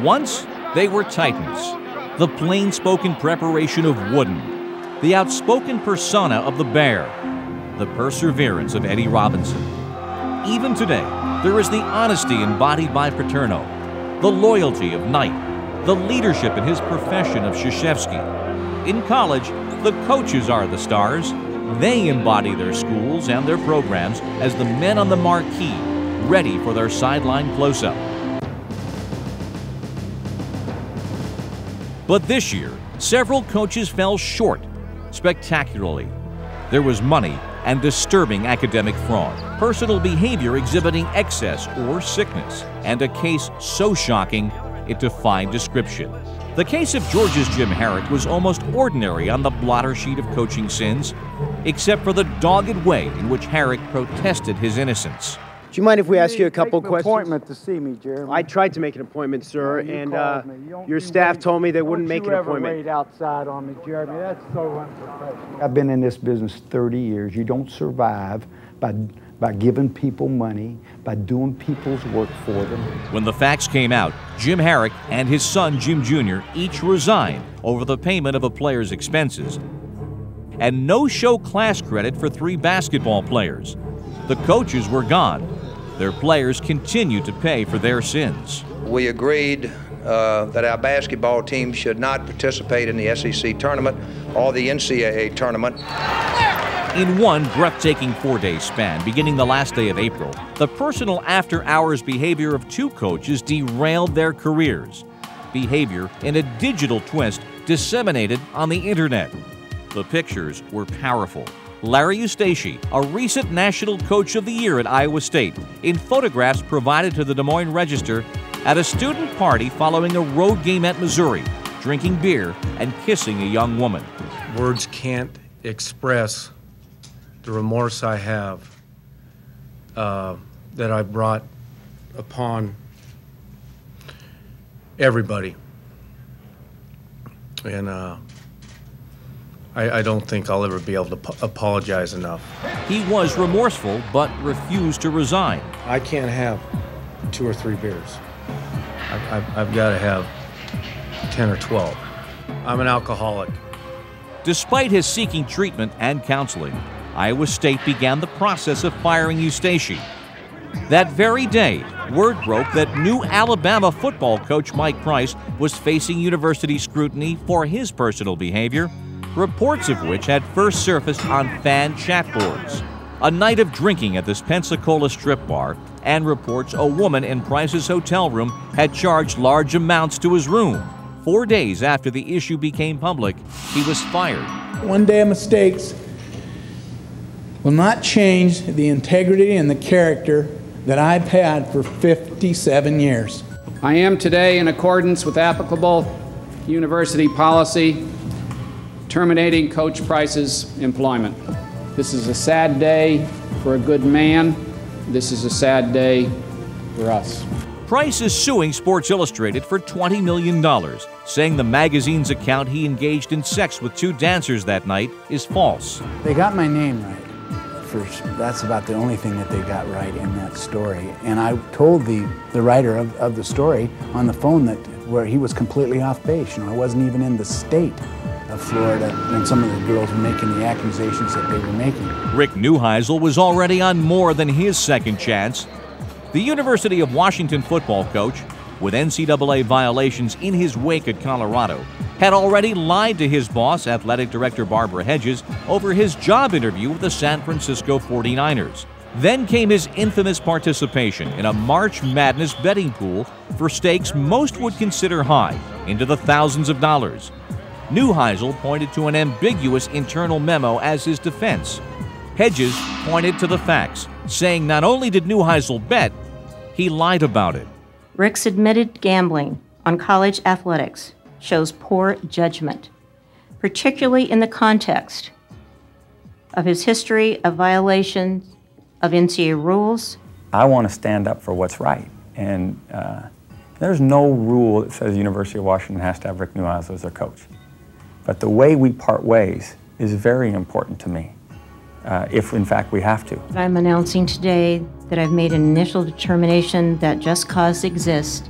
Once, they were titans, the plain-spoken preparation of Wooden, the outspoken persona of the Bear, the perseverance of Eddie Robinson. Even today, there is the honesty embodied by Paterno, the loyalty of Knight, the leadership in his profession of Krzyzewski. In college, the coaches are the stars. They embody their schools and their programs as the men on the marquee, ready for their sideline close-up. But this year, several coaches fell short, spectacularly. There was money and disturbing academic fraud, personal behavior exhibiting excess or sickness, and a case so shocking it defied description. The case of Georgia's Jim Herrick was almost ordinary on the blotter sheet of coaching sins, except for the dogged way in which Herrick protested his innocence. Do you mind if we ask you a couple questions? Make an appointment to see me, Jeremy. I tried to make an appointment, sir, and your staff told me they wouldn't make an appointment. Don't you ever wait outside on me, Jeremy. That's so unprofessional. I've been in this business 30 years. You don't survive by giving people money, by doing people's work for them. When the facts came out, Jim Herrick and his son Jim Jr. each resigned over the payment of a player's expenses, and no-show class credit for 3 basketball players. The coaches were gone. Their players continued to pay for their sins. We agreed that our basketball team should not participate in the SEC tournament or the NCAA tournament. In one breathtaking 4-day span, beginning the last day of April, the personal after-hours behavior of 2 coaches derailed their careers. Behavior in a digital twist disseminated on the internet. The pictures were powerful. Larry Eustace, a recent National Coach of the Year at Iowa State, in photographs provided to the Des Moines Register at a student party following a road game at Missouri, drinking beer and kissing a young woman. Words can't express the remorse I have that I brought upon everybody. And I don't think I'll ever be able to apologize enough. He was remorseful, but refused to resign. I can't have 2 or 3 beers. I've got to have 10 or 12. I'm an alcoholic. Despite his seeking treatment and counseling, Iowa State began the process of firing Eustace. That very day, word broke that new Alabama football coach Mike Price was facing university scrutiny for his personal behavior, reports of which had first surfaced on fan chat boards. A night of drinking at this Pensacola strip bar, and reports a woman in Price's hotel room had charged large amounts to his room. 4 days after the issue became public, he was fired. One day of mistakes will not change the integrity and the character that I've had for 57 years. I am today, in accordance with applicable university policy, terminating Coach Price's employment. This is a sad day for a good man. This is a sad day for us. Price is suing Sports Illustrated for $20 million, saying the magazine's account he engaged in sex with 2 dancers that night is false. They got my name right. That's about the only thing that they got right in that story. And I told the writer of the story on the phone where he was completely off base. You know, I wasn't even in the state of Florida when some of the girls were making the accusations that they were making. Rick Neuheisel was already on more than his second chance. The University of Washington football coach, with NCAA violations in his wake at Colorado, had already lied to his boss, athletic director Barbara Hedges, over his job interview with the San Francisco 49ers. Then came his infamous participation in a March Madness betting pool for stakes most would consider high, into the thousands of dollars. Neuheisel pointed to an ambiguous internal memo as his defense. Hedges pointed to the facts, saying not only did Neuheisel bet, he lied about it. Rick's admitted gambling on college athletics shows poor judgment, particularly in the context of his history of violations of NCAA rules. I want to stand up for what's right, and there's no rule that says the University of Washington has to have Rick Neuheisel as their coach. But the way we part ways is very important to me, if in fact we have to. I'm announcing today that I've made an initial determination that just cause exists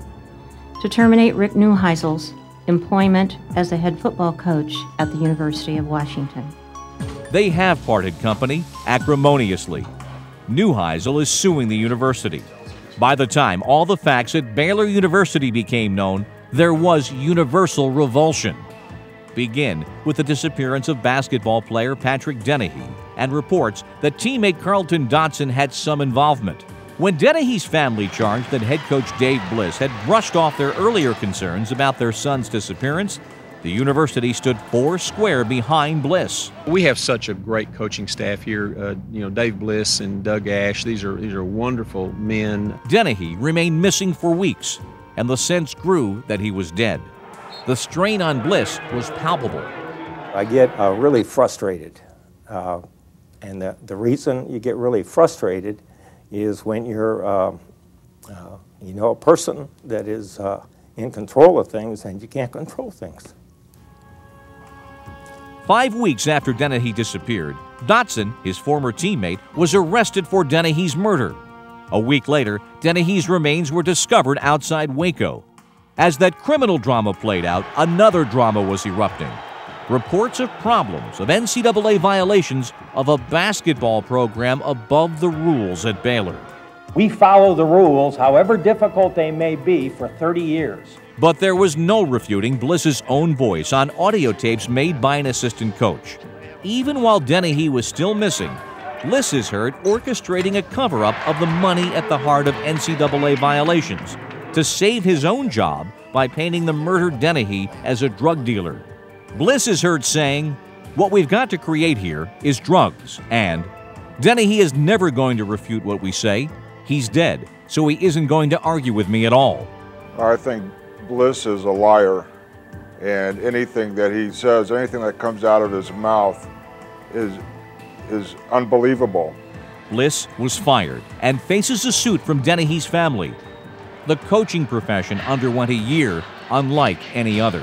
to terminate Rick Neuheisel's employment as the head football coach at the University of Washington. They have parted company acrimoniously. Neuheisel is suing the university. By the time all the facts at Baylor University became known, there was universal revulsion. Begin with the disappearance of basketball player Patrick Dennehy and reports that teammate Carlton Dotson had some involvement. When Dennehy's family charged that head coach Dave Bliss had brushed off their earlier concerns about their son's disappearance, the university stood foursquare behind Bliss. We have such a great coaching staff here. Dave Bliss and Doug Ash, these are wonderful men. Dennehy remained missing for weeks, and the sense grew that he was dead. The strain on Bliss was palpable. I get really frustrated, and the reason you get really frustrated is when you're, a person that is in control of things and you can't control things. 5 weeks after Dennehy disappeared, Dotson, his former teammate, was arrested for Dennehy's murder. A week later, Dennehy's remains were discovered outside Waco. As that criminal drama played out, another drama was erupting. Reports of problems, of NCAA violations of a basketball program above the rules at Baylor. We follow the rules, however difficult they may be, for 30 years. But there was no refuting Bliss's own voice on audio tapes made by an assistant coach. Even while Dennehy was still missing, Bliss is heard orchestrating a cover-up of the money at the heart of NCAA violations to save his own job by painting the murdered Dennehy as a drug dealer. Bliss is heard saying, "What we've got to create here is drugs," and Dennehy is never going to refute what we say. He's dead, so he isn't going to argue with me at all. I think Bliss is a liar, and anything that he says, anything that comes out of his mouth is unbelievable. Bliss was fired and faces a suit from Dennehy's family. The coaching profession underwent a year unlike any other.